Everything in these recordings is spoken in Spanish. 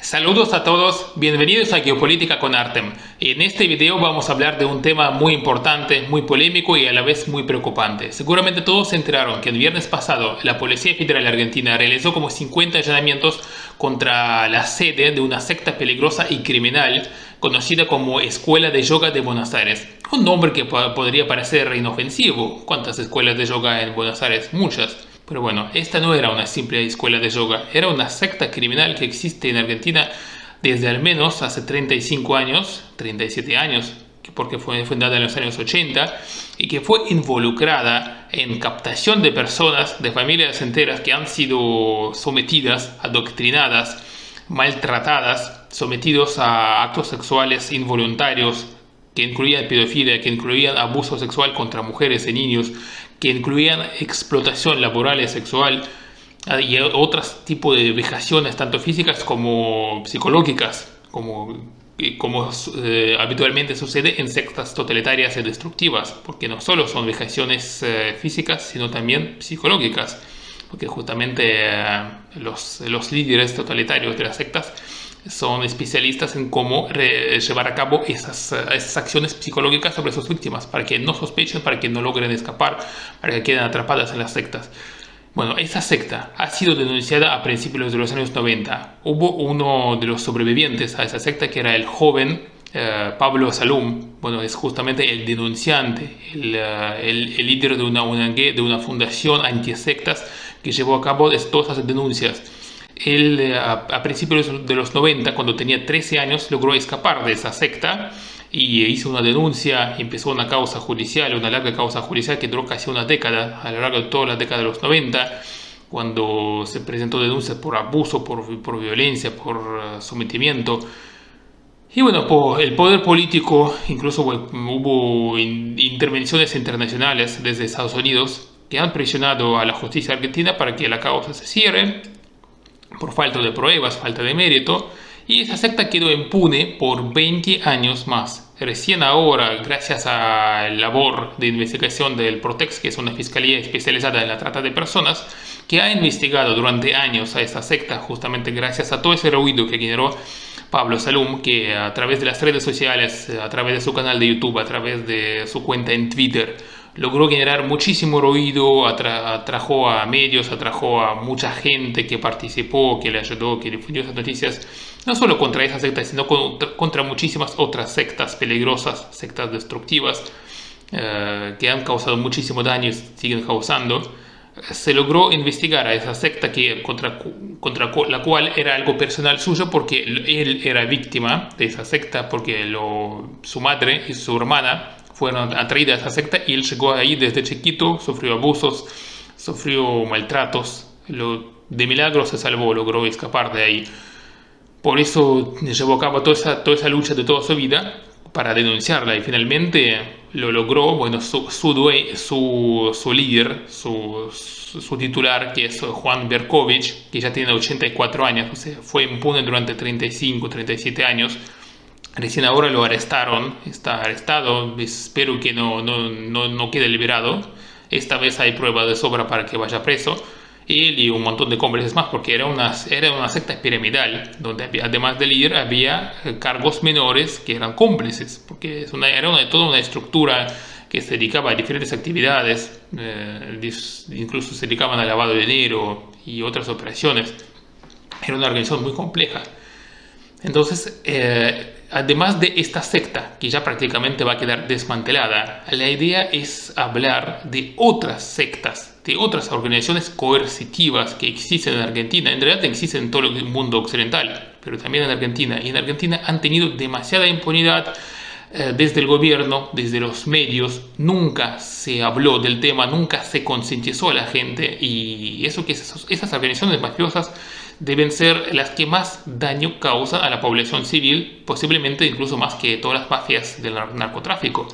Saludos a todos, bienvenidos a Geopolítica con Artem. En este video vamos a hablar de un tema muy importante, muy polémico y a la vez muy preocupante. Seguramente todos se enteraron que el viernes pasado la Policía Federal Argentina realizó como 50 allanamientos contra la sede de una secta peligrosa y criminal conocida como Escuela de Yoga de Buenos Aires. Un nombre que podría parecer inofensivo. ¿Cuántas escuelas de yoga en Buenos Aires? Muchas. Pero bueno, esta no era una simple escuela de yoga, era una secta criminal que existe en Argentina desde al menos hace 35 años, 37 años, porque fue fundada en los años 80 y que fue involucrada en captación de personas, de familias enteras que han sido sometidas, adoctrinadas, maltratadas, sometidos a actos sexuales involuntarios que incluían pedofilia, que incluían abuso sexual contra mujeres y niños, que incluían explotación laboral y sexual y otros tipos de vejaciones, tanto físicas como psicológicas, como habitualmente sucede en sectas totalitarias y destructivas, porque no solo son vejaciones físicas, sino también psicológicas, porque justamente los líderes totalitarios de las sectas son especialistas en cómo llevar a cabo esas acciones psicológicas sobre sus víctimas, para que no sospechen, para que no logren escapar, para que queden atrapadas en las sectas. Bueno, esa secta ha sido denunciada a principios de los años 90. Hubo uno de los sobrevivientes a esa secta que era el joven Pablo Salum. Bueno, es justamente el denunciante, el líder de una fundación antisectas que llevó a cabo todas esas denuncias. Él a principios de los 90, cuando tenía 13 años, logró escapar de esa secta y hizo una denuncia, empezó una causa judicial, una larga causa judicial que duró casi una década, a lo largo de toda la década de los 90, cuando se presentó denuncias por abuso, por violencia, por sometimiento. Y bueno, el poder político, incluso hubo intervenciones internacionales desde Estados Unidos que han presionado a la justicia argentina para que la causa se cierre por falta de pruebas, falta de mérito, y esa secta quedó impune por 20 años más. Recién ahora, gracias a la labor de investigación del Protex, que es una fiscalía especializada en la trata de personas, que ha investigado durante años a esta secta, justamente gracias a todo ese ruido que generó Pablo Salum, que a través de las redes sociales, a través de su canal de YouTube, a través de su cuenta en Twitter, logró generar muchísimo ruido, atrajo a medios, atrajo a mucha gente que participó, que le ayudó, que difundió esas noticias, no solo contra esa secta, sino contra muchísimas otras sectas peligrosas, sectas destructivas, que han causado muchísimo daño y siguen causando. Se logró investigar a esa secta contra la cual era algo personal suyo, porque él era víctima de esa secta, porque su madre y su hermana fueron atraídas a esa secta y él llegó ahí desde chiquito, sufrió abusos, sufrió maltratos, de milagro se salvó, logró escapar de ahí. Por eso llevó a cabo toda esa lucha de toda su vida para denunciarla y finalmente lo logró. Bueno, su líder, su titular, que es Juan Berkovich, que ya tiene 84 años, o sea, fue impune durante 35, 37 años. Recién ahora lo arrestaron, está arrestado, espero que no quede liberado. Esta vez hay pruebas de sobra para que vaya preso. Él y un montón de cómplices más, porque era una secta piramidal, donde además del líder había cargos menores que eran cómplices, porque era toda una estructura que se dedicaba a diferentes actividades, incluso se dedicaban al lavado de dinero y otras operaciones. Era una organización muy compleja. Entonces, además de esta secta, que ya prácticamente va a quedar desmantelada, la idea es hablar de otras sectas, de otras organizaciones coercitivas que existen en Argentina. En realidad existen en todo el mundo occidental, pero también en Argentina. Y en Argentina han tenido demasiada impunidad desde el gobierno, desde los medios. Nunca se habló del tema, nunca se concientizó a la gente. Y eso que esas organizaciones mafiosas deben ser las que más daño causan a la población civil, posiblemente incluso más que todas las mafias del narcotráfico.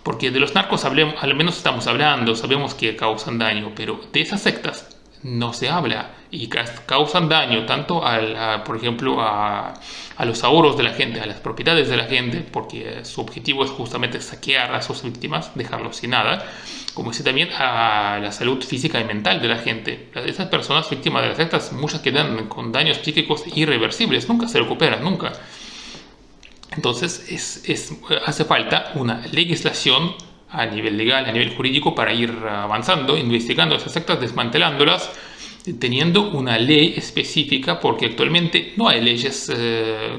Porque de los narcos al menos estamos hablando, sabemos que causan daño, pero de esas sectas no se habla y causan daño tanto por ejemplo, a los ahorros de la gente, a las propiedades de la gente, porque su objetivo es justamente saquear a sus víctimas, dejarlos sin nada, como si también a la salud física y mental de la gente. Esas personas víctimas de las sectas, muchas quedan con daños psíquicos irreversibles, nunca se recuperan, nunca. Entonces hace falta una legislación a nivel legal, a nivel jurídico, para ir avanzando, investigando esas sectas, desmantelándolas, teniendo una ley específica, porque actualmente no hay leyes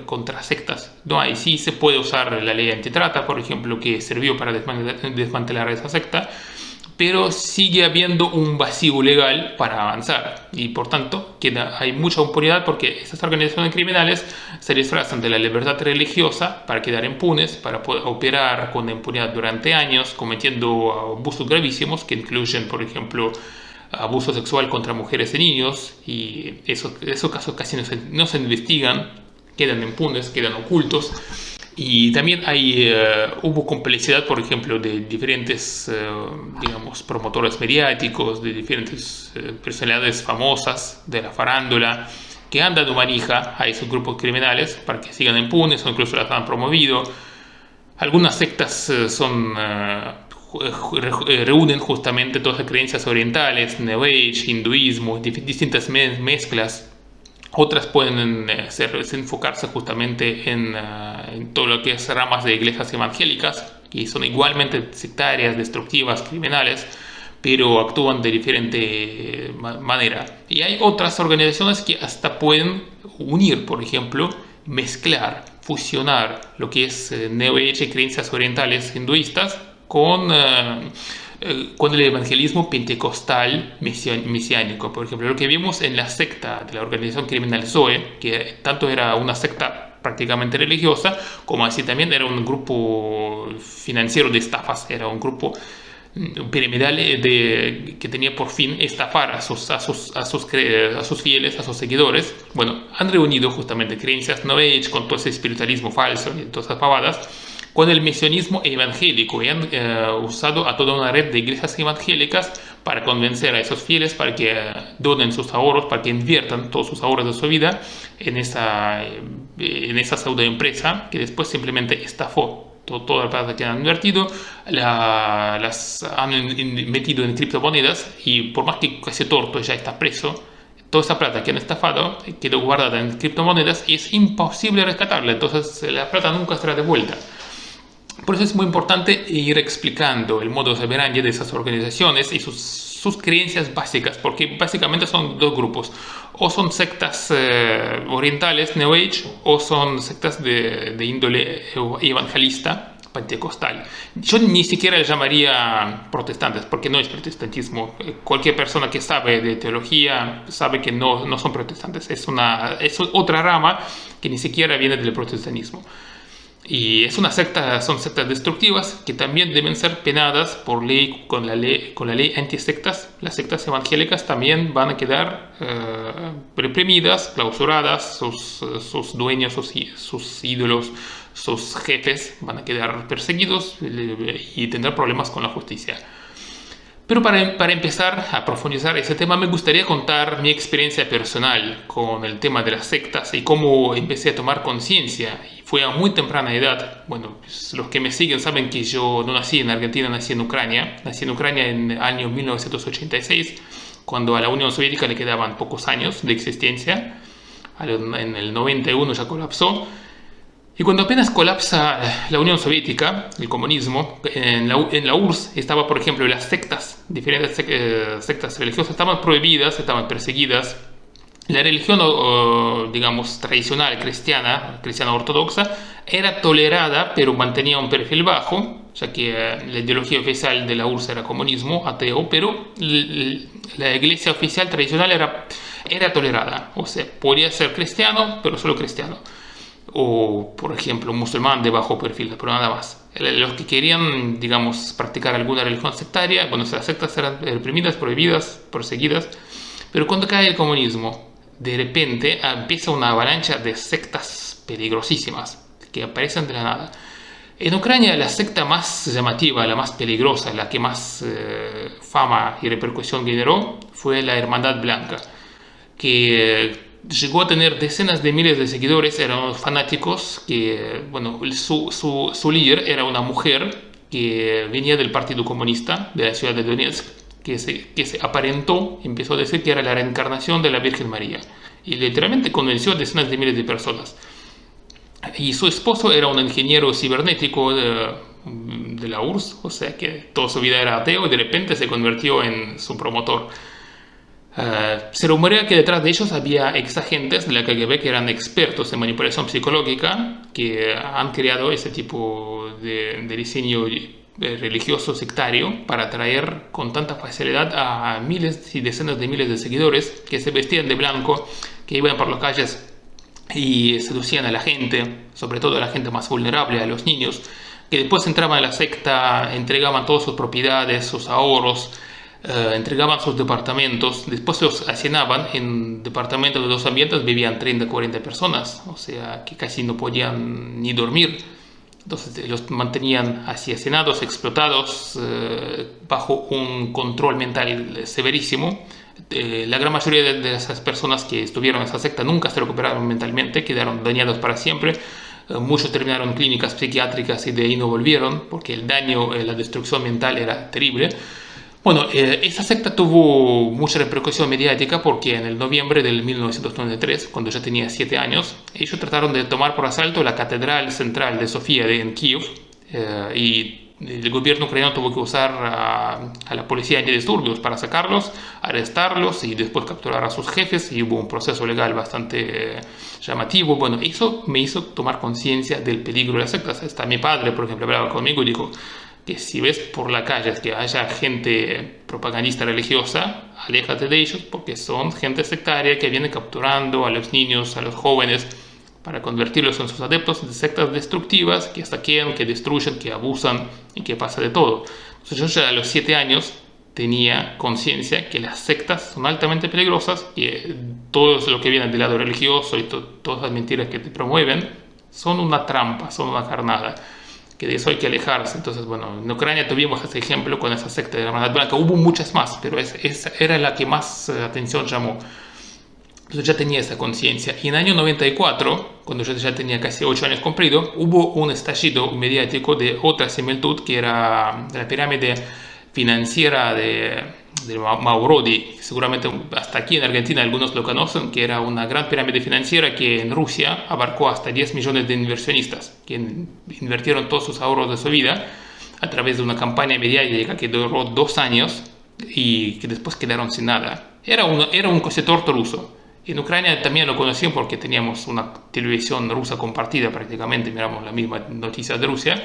contra sectas. No hay. Sí se puede usar la ley antitrata, por ejemplo, que sirvió para desmantelar esa secta, pero sigue habiendo un vacío legal para avanzar y por tanto hay mucha impunidad, porque estas organizaciones criminales se disfrazan de la libertad religiosa para quedar impunes, para poder operar con impunidad durante años, cometiendo abusos gravísimos que incluyen, por ejemplo, abuso sexual contra mujeres y niños, y esos casos casi no se investigan, quedan impunes, quedan ocultos. Y también hubo complicidad, por ejemplo, de diferentes, digamos, promotores mediáticos, de diferentes personalidades famosas de la farándula, que han dado manija a esos grupos criminales para que sigan impunes o incluso las han promovido. Algunas sectas reúnen justamente todas las creencias orientales, New Age, hinduismo, distintas mezclas. Otras pueden enfocarse justamente en todo lo que es ramas de iglesias evangélicas, que son igualmente sectarias, destructivas, criminales, pero actúan de diferente manera. Y hay otras organizaciones que hasta pueden unir, por ejemplo, mezclar, fusionar lo que es New Age y creencias orientales hinduistas con el evangelismo pentecostal mesiánico. Por ejemplo, lo que vimos en la secta de la organización criminal Zoe, que tanto era una secta prácticamente religiosa, como así también era un grupo financiero de estafas, era un grupo piramidal que tenía por fin estafar a sus fieles, a sus seguidores. Bueno, han reunido justamente creencias New Age con todo ese espiritualismo falso y todas esas pavadas con el mesianismo evangélico, y han usado a toda una red de iglesias evangélicas para convencer a esos fieles para que donen sus ahorros, para que inviertan todos sus ahorros de su vida en esa pseudoempresa que después simplemente estafó. Toda la plata que han invertido las han metido en criptomonedas, y por más que ese torto ya está preso, toda esa plata que han estafado quedó guardada en criptomonedas y es imposible rescatarla. Entonces la plata nunca será devuelta. Por eso es muy importante ir explicando el modus operandi de esas organizaciones y sus creencias básicas, porque básicamente son dos grupos: o son sectas orientales, New Age, o son sectas de índole evangelista, pentecostal. Yo ni siquiera les llamaría protestantes, porque no es protestantismo. Cualquier persona que sabe de teología sabe que no son protestantes. Es otra rama que ni siquiera viene del protestantismo. Y son sectas destructivas que también deben ser penadas por ley, con la ley antisectas. Las sectas evangélicas también van a quedar reprimidas, clausuradas, sus dueños, sus ídolos, sus jefes van a quedar perseguidos y tendrán problemas con la justicia. Pero para empezar a profundizar ese tema, me gustaría contar mi experiencia personal con el tema de las sectas y cómo empecé a tomar conciencia. Y fue a muy temprana edad. Bueno, pues los que me siguen saben que yo no nací en Argentina, nací en Ucrania. Nací en Ucrania en el año 1986, cuando a la Unión Soviética le quedaban pocos años de existencia. En el 91 ya colapsó. Y cuando apenas colapsa la Unión Soviética, el comunismo, en la URSS estaba, por ejemplo, las sectas, diferentes sectas religiosas estaban prohibidas, estaban perseguidas. La religión, digamos, tradicional cristiana ortodoxa, era tolerada, pero mantenía un perfil bajo, ya que la ideología oficial de la URSS era comunismo, ateo, pero la iglesia oficial tradicional era tolerada. O sea, podía ser cristiano, pero solo cristiano. O, por ejemplo, un musulmán de bajo perfil, pero nada más. Los que querían, digamos, practicar alguna religión sectaria, bueno, las sectas eran reprimidas, prohibidas, perseguidas. Pero cuando cae el comunismo, de repente empieza una avalancha de sectas peligrosísimas que aparecen de la nada. En Ucrania la secta más llamativa, la más peligrosa, la que más fama y repercusión generó fue la Hermandad Blanca, que llegó a tener decenas de miles de seguidores. Eran unos fanáticos que, bueno, su líder era una mujer que venía del Partido Comunista de la ciudad de Donetsk, que se aparentó, empezó a decir que era la reencarnación de la Virgen María, y literalmente convenció a decenas de miles de personas. Y su esposo era un ingeniero cibernético de la URSS, o sea que toda su vida era ateo y de repente se convirtió en su promotor. Se rumorea que detrás de ellos había exagentes de la KGB que eran expertos en manipulación psicológica, que han creado ese tipo de diseño religioso sectario para atraer con tanta facilidad a miles y decenas de miles de seguidores que se vestían de blanco, que iban por las calles y seducían a la gente, sobre todo a la gente más vulnerable, a los niños, que después entraban a la secta, entregaban todas sus propiedades, sus ahorros, entregaban sus departamentos, después los hacinaban. En departamentos de 2 ambientes vivían 30, 40 personas, o sea que casi no podían ni dormir. Entonces los mantenían así hacinados, explotados, bajo un control mental severísimo. La gran mayoría de esas personas que estuvieron en esa secta nunca se recuperaron mentalmente, quedaron dañados para siempre. Muchos terminaron en clínicas psiquiátricas y de ahí no volvieron porque el daño, la destrucción mental era terrible. Bueno, esa secta tuvo mucha repercusión mediática porque en el noviembre del 1993, cuando ya tenía 7 años, ellos trataron de tomar por asalto la Catedral Central de Sofía en Kiev, y el gobierno ucraniano tuvo que usar a la policía antidisturbios para sacarlos, arrestarlos y después capturar a sus jefes, y hubo un proceso legal bastante llamativo. Bueno, eso me hizo tomar conciencia del peligro de las sectas. Hasta mi padre, por ejemplo, hablaba conmigo y dijo que si ves por la calle que haya gente propagandista religiosa, aléjate de ellos porque son gente sectaria que viene capturando a los niños, a los jóvenes, para convertirlos en sus adeptos de sectas destructivas que saquean, que destruyen, que abusan y que pasa de todo. Entonces yo ya a los 7 años tenía conciencia que las sectas son altamente peligrosas, que todo lo que viene del lado religioso y todas las mentiras que te promueven son una trampa, son una carnada, que de eso hay que alejarse. Entonces, bueno, en Ucrania tuvimos ese ejemplo con esa secta de la Hermandad Blanca. Hubo muchas más, pero esa era la que más atención llamó. Entonces ya tenía esa conciencia. Y en el año 94, cuando yo ya tenía casi 8 años cumplido, hubo un estallido mediático de otra similitud, que era la pirámide financiera de Maurodi. Seguramente hasta aquí en Argentina algunos lo conocen, que era una gran pirámide financiera que en Rusia abarcó hasta 10 millones de inversionistas, que invirtieron todos sus ahorros de su vida a través de una campaña mediática que duró 2 años y que después quedaron sin nada. Era un cosietorto ruso. En Ucrania también lo conocían porque teníamos una televisión rusa compartida prácticamente, miramos la misma noticia de Rusia,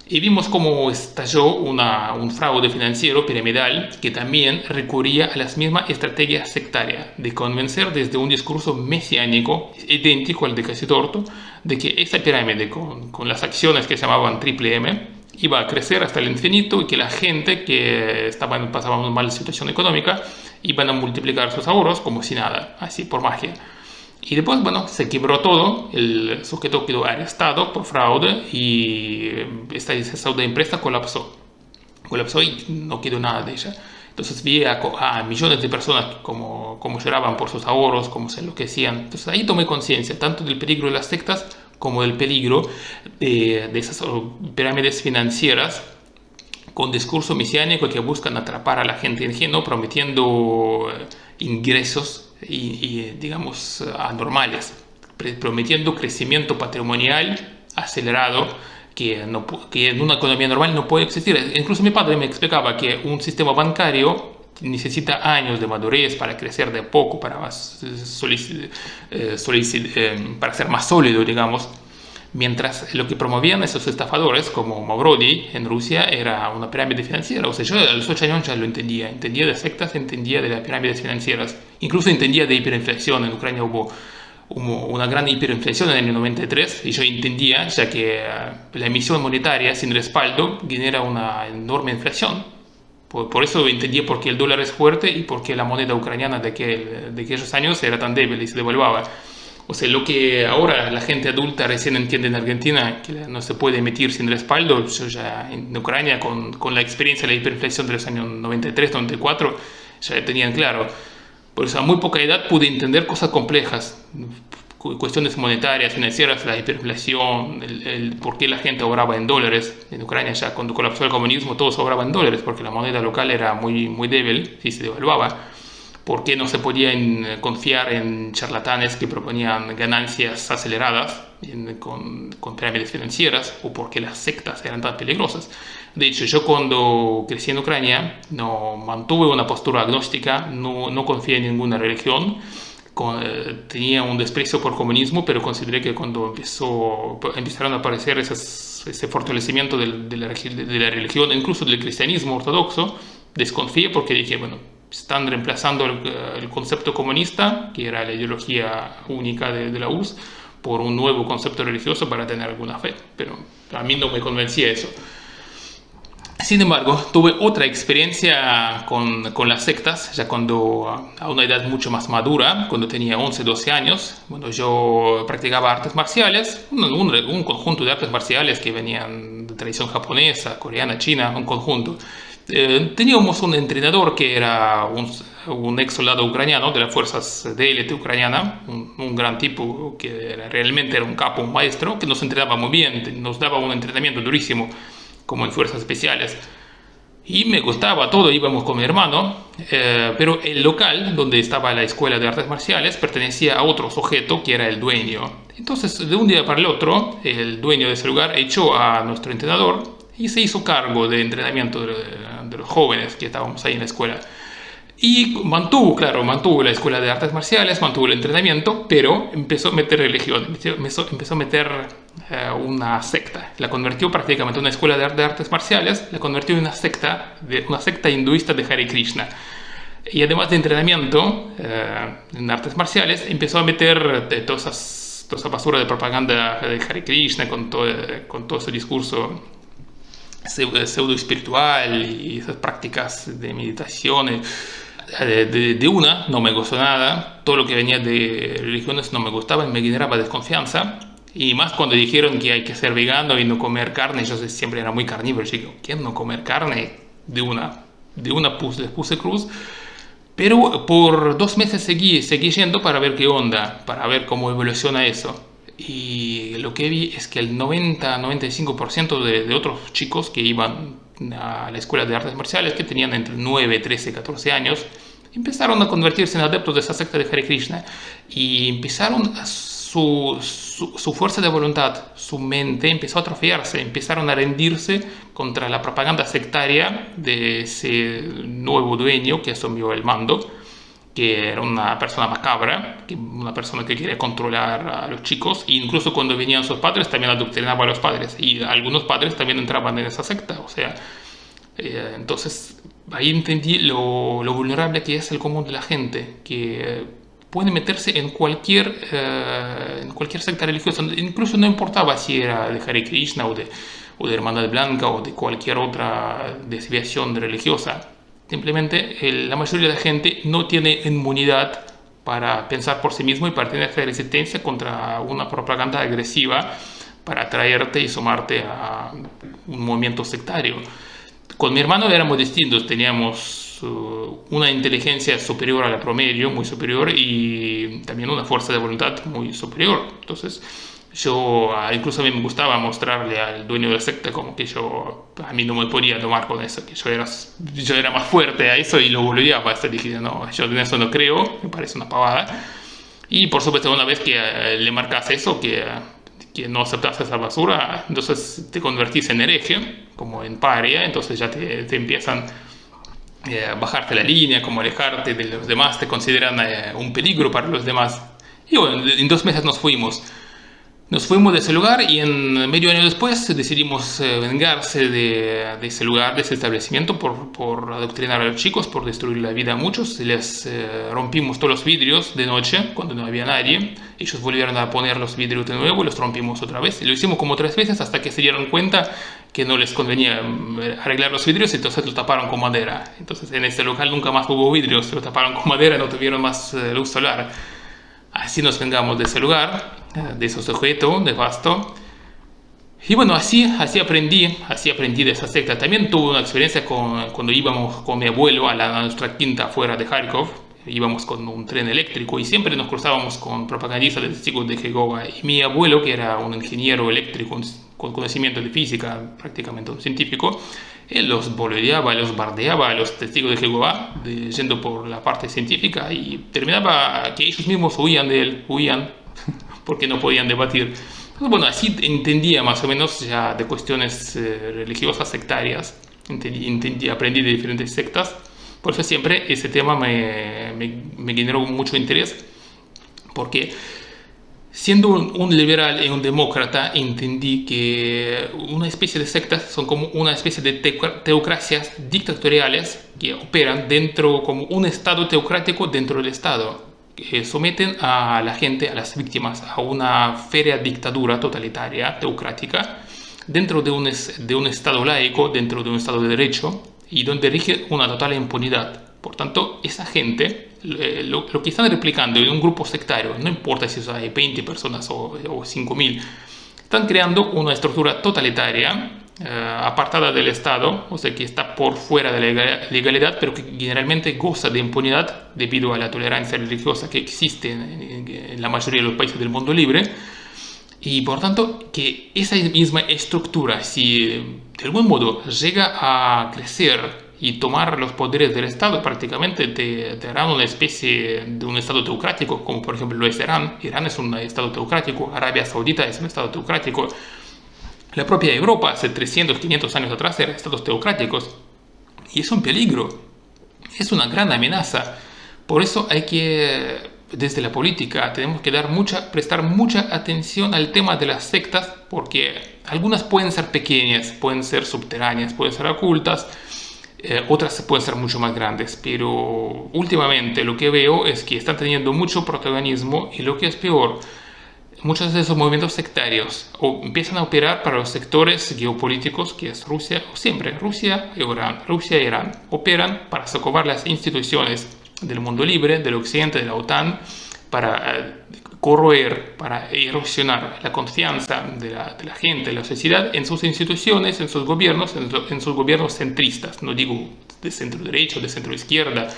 y vimos cómo estalló un fraude financiero piramidal que también recurría a las mismas estrategias sectarias de convencer desde un discurso mesiánico idéntico al de Casitorto de que esa pirámide con las acciones que se llamaban triple M iba a crecer hasta el infinito y que la gente que pasaba una mala situación económica iban a multiplicar sus ahorros como si nada, así por magia. Y después, bueno, se quebró todo, el sujeto quedó arrestado por fraude y esa pseudo empresa colapsó y no quedó nada de ella. Entonces vi a millones de personas como lloraban por sus ahorros, como se enloquecían. Entonces ahí tomé conciencia tanto del peligro de las sectas como del peligro de esas pirámides financieras con discurso mesiánico que buscan atrapar a la gente ingenua prometiendo ingresos digamos anormales, prometiendo crecimiento patrimonial acelerado que en una economía normal no puede existir. Incluso mi padre me explicaba que un sistema bancario necesita años de madurez para crecer de poco, para ser más sólido, digamos. Mientras lo que promovían esos estafadores como Mavrodi en Rusia era una pirámide financiera. O sea, yo a los 8 años ya lo entendía de sectas, entendía de las pirámides financieras, incluso entendía de hiperinflación. En Ucrania hubo una gran hiperinflación en el año 93 y yo entendía ya que la emisión monetaria sin respaldo genera una enorme inflación. Por eso entendía por qué el dólar es fuerte y por qué la moneda ucraniana de aquellos años era tan débil y se devaluaba. O sea, lo que ahora la gente adulta recién entiende en Argentina, que no se puede emitir sin respaldo, yo ya en Ucrania, con la experiencia de la hiperinflación de los años 93, 94, ya tenían claro. Por eso a muy poca edad pude entender cosas complejas, cuestiones monetarias, financieras, la hiperinflación, el por qué la gente obraba en dólares. En Ucrania ya cuando colapsó el comunismo todos obraban en dólares porque la moneda local era muy débil y se devaluaba. ¿Por qué no se podía confiar en charlatanes que proponían ganancias aceleradas con pirámides financieras? ¿O por qué las sectas eran tan peligrosas? De hecho, yo cuando crecí en Ucrania no mantuve una postura agnóstica, no confié en ninguna religión, tenía un desprecio por comunismo, pero consideré que cuando empezaron a aparecer ese fortalecimiento de la religión, incluso del cristianismo ortodoxo, desconfié porque dije, bueno, están reemplazando el concepto comunista, que era la ideología única de la URSS, por un nuevo concepto religioso para tener alguna fe. Pero a mí no me convencía eso. Sin embargo, tuve otra experiencia con las sectas, ya cuando a una edad mucho más madura, cuando tenía 11, 12 años. Bueno, yo practicaba artes marciales, un conjunto de artes marciales que venían de tradición japonesa, coreana, china, un conjunto. Teníamos un entrenador que era un ex soldado ucraniano de las fuerzas de élite ucraniana, un gran tipo que realmente era un capo, un maestro, que nos entrenaba muy bien, nos daba un entrenamiento durísimo, como en fuerzas especiales. Y me gustaba todo, íbamos con mi hermano, pero el local donde estaba la escuela de artes marciales pertenecía a otro sujeto que era el dueño. Entonces, de un día para el otro, el dueño de ese lugar echó a nuestro entrenador y se hizo cargo de entrenamiento de los jóvenes que estábamos ahí en la escuela. Y mantuvo la escuela de artes marciales, mantuvo el entrenamiento, pero empezó a meter religión, empezó a meter una secta. La convirtió prácticamente en una escuela de artes marciales, la convirtió en una secta hinduista de Hare Krishna. Y además de entrenamiento en artes marciales, empezó a meter toda esa basura de propaganda de Hare Krishna con todo ese discurso pseudo espiritual y esas prácticas de meditación. De una no me gustó nada, todo lo que venía de religiones no me gustaba y me generaba desconfianza, y más cuando dijeron que hay que ser vegano y no comer carne. Yo siempre era muy carnívoro, yo digo, ¿quién no comer carne? De una les puse cruz, pero por 2 meses seguí yendo para ver qué onda, para ver cómo evoluciona eso. Y lo que vi es que el 90-95% de otros chicos que iban a la escuela de artes marciales, que tenían entre 9, 13, 14 años, empezaron a convertirse en adeptos de esa secta de Hare Krishna y empezaron su fuerza de voluntad, su mente empezó a atrofiarse, empezaron a rendirse contra la propaganda sectaria de ese nuevo dueño que asumió el mando, que era una persona macabra, una persona que quería controlar a los chicos, e incluso cuando venían sus padres también adoctrinaba a los padres, y algunos padres también entraban en esa secta. O sea, entonces ahí entendí lo vulnerable que es el común de la gente, que puede meterse en cualquier secta religiosa, incluso no importaba si era de Hare Krishna o de Hermandad Blanca o de cualquier otra desviación religiosa. Simplemente la mayoría de la gente no tiene inmunidad para pensar por sí mismo y para tener esa resistencia contra una propaganda agresiva para atraerte y sumarte a un movimiento sectario. Con mi hermano éramos distintos, teníamos una inteligencia superior a la promedio, muy superior, y también una fuerza de voluntad muy superior. Entonces, incluso a mí me gustaba mostrarle al dueño de la secta como que a mí no me podía tomar con eso, que yo era más fuerte a eso, y lo volvía hasta dije, no, yo en eso no creo, me parece una pavada. Y por supuesto, una vez que le marcas eso, que no aceptas esa basura, entonces te convertís en hereje, como en paria, entonces ya te empiezan a bajarte la línea, como alejarte de los demás, te consideran un peligro para los demás. Y bueno, en 2 meses nos fuimos. Nos fuimos de ese lugar y en medio año después decidimos vengarse de ese lugar, de ese establecimiento, por adoctrinar a los chicos, por destruir la vida a muchos. Les rompimos todos los vidrios de noche cuando no había nadie. Ellos volvieron a poner los vidrios de nuevo y los rompimos otra vez. Y lo hicimos como 3 veces hasta que se dieron cuenta que no les convenía arreglar los vidrios, y entonces lo taparon con madera. Entonces en este local nunca más hubo vidrios, lo taparon con madera, no tuvieron más luz solar. así nos vengamos de ese lugar, de ese sujeto nefasto. Y bueno, así aprendí de esa secta. También tuve una experiencia cuando íbamos con mi abuelo a nuestra quinta fuera de Kharkov. Íbamos con un tren eléctrico y siempre nos cruzábamos con propagandistas de testigos de Jehová. Y mi abuelo, que era un ingeniero eléctrico con conocimiento de física, prácticamente un científico, él los boludeaba, los bardeaba a los testigos de Jehová, yendo por la parte científica, y terminaba que ellos mismos huían de él, porque no podían debatir. Bueno, así entendía más o menos ya de cuestiones religiosas sectarias, aprendí de diferentes sectas. Por eso siempre ese tema me generó mucho interés, porque siendo un liberal y un demócrata, entendí que una especie de sectas son como una especie de teocracias dictatoriales que operan dentro, como un estado teocrático dentro del estado, que someten a la gente, a las víctimas, a una férrea dictadura totalitaria, teocrática, dentro de un estado laico, dentro de un estado de derecho, y donde rige una total impunidad. Por tanto, esa gente, lo que están replicando en un grupo sectario, no importa si hay 20 personas o 5.000, están creando una estructura totalitaria, apartada del Estado, o sea que está por fuera de la legalidad, pero que generalmente goza de impunidad debido a la tolerancia religiosa que existe en la mayoría de los países del mundo libre. Y por tanto, que esa misma estructura, si de algún modo llega a crecer y tomar los poderes del Estado, prácticamente te harán una especie de un Estado teocrático, como por ejemplo lo es Irán. Irán es un Estado teocrático, Arabia Saudita es un Estado teocrático. La propia Europa, hace 300, 500 años atrás, eran estados teocráticos. Y es un peligro, es una gran amenaza. Por eso hay que, desde la política, tenemos que prestar mucha atención al tema de las sectas, porque algunas pueden ser pequeñas, pueden ser subterráneas, pueden ser ocultas, otras pueden ser mucho más grandes, pero últimamente lo que veo es que están teniendo mucho protagonismo, y lo que es peor, muchos de esos movimientos sectarios empiezan a operar para los sectores geopolíticos, que es Rusia, o siempre Rusia y Irán, operan para socavar las instituciones del mundo libre, del occidente, de la OTAN, para corroer, para erosionar la confianza de la gente, de la sociedad, en sus instituciones, en sus gobiernos centristas, no digo de centro derecha, de centro izquierda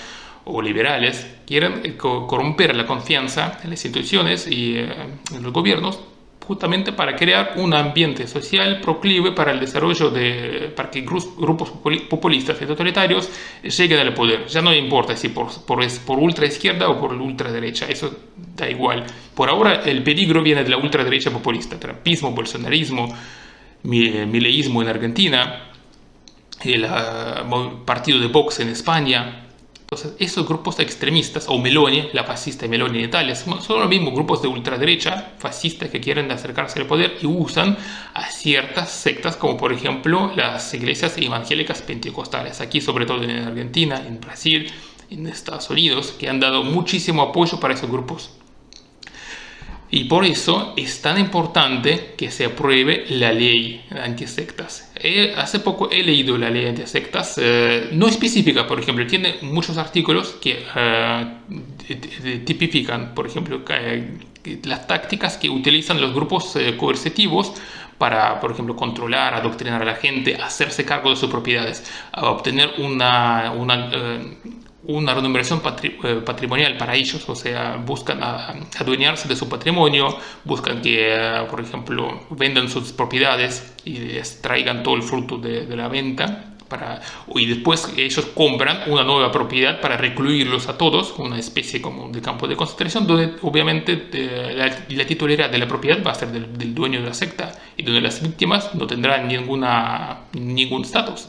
o liberales. Quieren corromper la confianza en las instituciones y en los gobiernos, justamente para crear un ambiente social proclive para el desarrollo para que grupos populistas y totalitarios lleguen al poder. Ya no importa si es por ultraizquierda o por ultraderecha, eso da igual. Por ahora el peligro viene de la ultraderecha populista, trumpismo, bolsonarismo, mileísmo en Argentina, el partido de Vox en España. Entonces, esos grupos extremistas, o Meloni, la fascista Meloni en Italia, son los mismos grupos de ultraderecha, fascistas, que quieren acercarse al poder y usan a ciertas sectas, como por ejemplo las iglesias evangélicas pentecostales, aquí sobre todo en Argentina, en Brasil, en Estados Unidos, que han dado muchísimo apoyo para esos grupos. Y por eso es tan importante que se apruebe la ley antisectas. Hace poco he leído la ley antisectas, no específica, por ejemplo, tiene muchos artículos que tipifican, por ejemplo, las tácticas que utilizan los grupos coercitivos para, por ejemplo, controlar, adoctrinar a la gente, hacerse cargo de sus propiedades, obtener una remuneración patrimonial para ellos, o sea, buscan adueñarse de su patrimonio, buscan que, por ejemplo, vendan sus propiedades y les traigan todo el fruto de la venta, y después ellos compran una nueva propiedad para recluirlos a todos, una especie como de campo de concentración, donde obviamente la titularidad de la propiedad va a ser del dueño de la secta, y donde las víctimas no tendrán ningún estatus.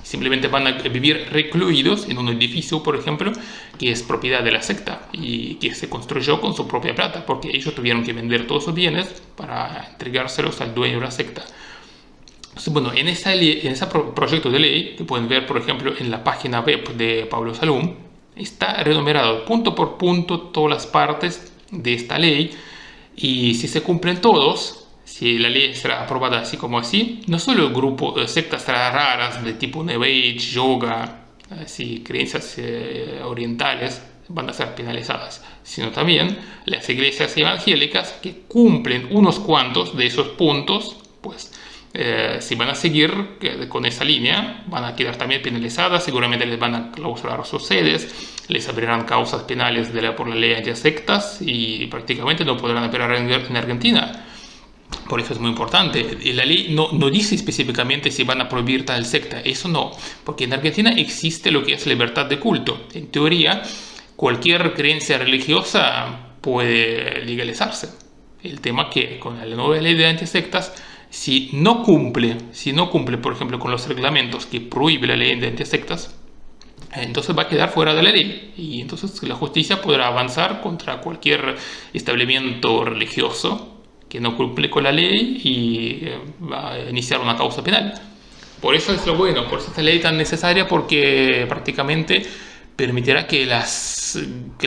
Simplemente van a vivir recluidos en un edificio, por ejemplo, que es propiedad de la secta y que se construyó con su propia plata, porque ellos tuvieron que vender todos sus bienes para entregárselos al dueño de la secta. Entonces, bueno, en ese proyecto de ley, que pueden ver, por ejemplo, en la página web de Pablo Salum, está renumerado punto por punto todas las partes de esta ley, y si se cumplen todos, si la ley será aprobada así como así, no solo el grupo de sectas raras de tipo New Age, yoga, así, creencias orientales, van a ser penalizadas, sino también las iglesias evangélicas que cumplen unos cuantos de esos puntos, pues si van a seguir con esa línea, van a quedar también penalizadas, seguramente les van a clausurar sus sedes, les abrirán causas penales por la ley anti-sectas y prácticamente no podrán operar en Argentina. Por eso es muy importante. Y la ley no dice específicamente si van a prohibir tal secta, eso no, porque en Argentina existe lo que es libertad de culto. En teoría, cualquier creencia religiosa puede legalizarse. El tema que con la nueva ley de antisectas, si no cumple, por ejemplo, con los reglamentos que prohíbe la ley de antisectas, entonces va a quedar fuera de la ley y entonces la justicia podrá avanzar contra cualquier establecimiento religioso que no cumple con la ley y va a iniciar una causa penal. Por eso es lo bueno, por eso esta ley tan necesaria, porque prácticamente permitirá que las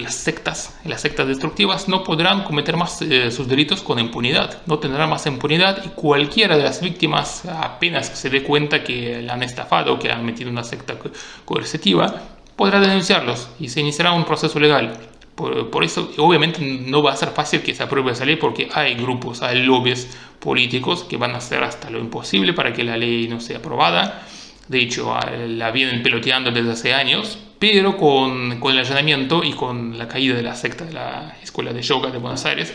sectas destructivas no podrán cometer más sus delitos con impunidad, no tendrán más impunidad y cualquiera de las víctimas, apenas se dé cuenta que la han estafado, que han metido una secta coercitiva, podrá denunciarlos y se iniciará un proceso legal. Por eso, obviamente, no va a ser fácil que se apruebe esa ley porque hay grupos, hay lobbies políticos que van a hacer hasta lo imposible para que la ley no sea aprobada. De hecho, la vienen peloteando desde hace años, pero con el allanamiento y con la caída de la secta de la Escuela de Yoga de Buenos Aires,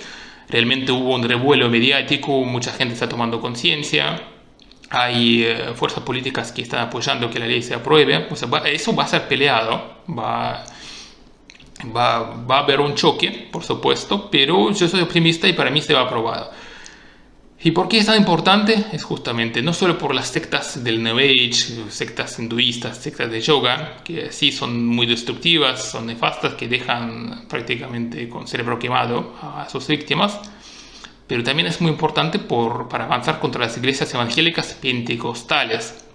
realmente hubo un revuelo mediático, mucha gente está tomando conciencia. Hay fuerzas políticas que están apoyando que la ley se apruebe. O sea, eso va a ser peleado, va a haber un choque, por supuesto, pero yo soy optimista y para mí se va aprobado. ¿Y por qué es tan importante? Es justamente no solo por las sectas del New Age, sectas hinduistas, sectas de yoga, que sí son muy destructivas, son nefastas, que dejan prácticamente con cerebro quemado a sus víctimas, pero también es muy importante para avanzar contra las iglesias evangélicas pentecostales,